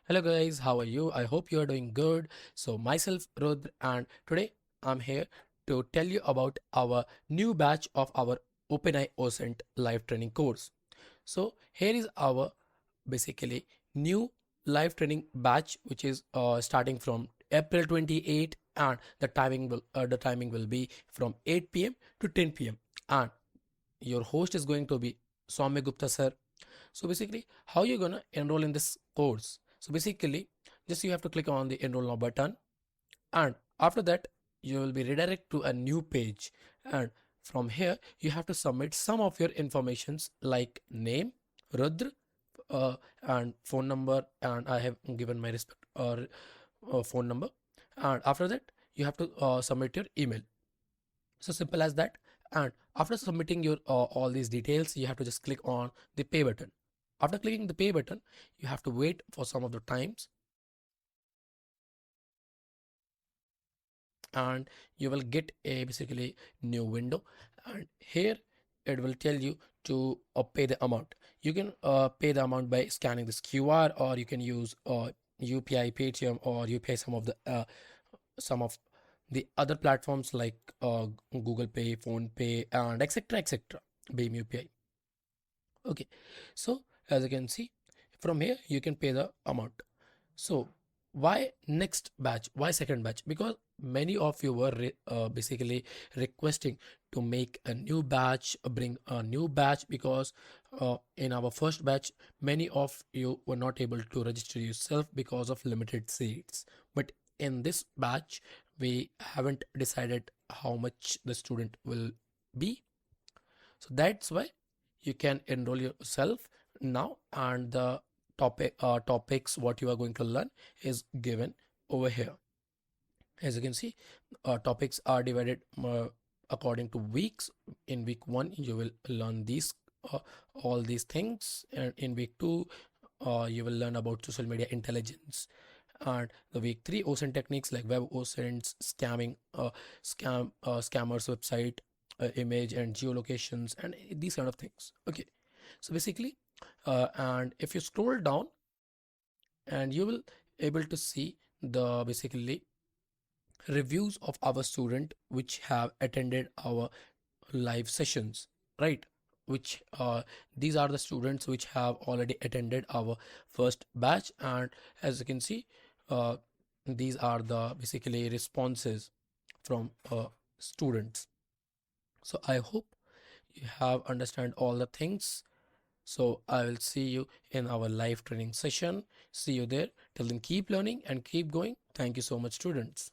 Hello guys, how are you? I hope you are doing good. So myself Rudra, and today I'm here to tell you about our new batch of our OpenEye OSINT live training course. So here is our basically new live training batch which is starting from April 28 and the timing will be from 8 p.m. to 10 p.m. and your host is going to be Swami Gupta sir. So basically, how you're gonna enroll in this course? So basically, just you have to click on the enroll now button, and after that, you will be redirected to a new page. And from here, you have to submit some of your informations like name, Rudra, and phone number, and I have given my respect or phone number. And after that, you have to submit your email. So simple as that. And after submitting your all these details, you have to just click on the pay button. After clicking the pay button, you have to wait for some of the times, and you will get a basically new window. And here it will tell you to pay the amount. You can pay the amount by scanning this QR, or you can use UPI, Paytm, or UPI some of the other platforms like Google Pay, Phone Pay, and etc. etc. Beam UPI. Okay, so as you can see from here, you can pay the amount. So why next batch? Why second batch? Because many of you were basically requesting to make a new batch, bring a new batch, because in our first batch, many of you were not able to register yourself because of limited seats. But in this batch, we haven't decided how much the student will be. So that's why you can enroll yourself now, and the topics what you are going to learn is given over here. As you can see, topics are divided according to weeks. In week 1 you will learn these uh, all these things, and in week 2 you will learn about social media intelligence, and the week 3 OSINT techniques like web OSINTs, scamming, scammers website, image and geolocations, and these kind of things. Okay, so basically, and if you scroll down, and you will able to see the basically reviews of our student which have attended our live sessions, right? Which these are the students which have already attended our first batch, and as you can see, uh, these are the basically responses from students. So I hope you have understand all the things. So I will see you in our live training session. See you there. Till then, keep learning and keep going. Thank you so much, students.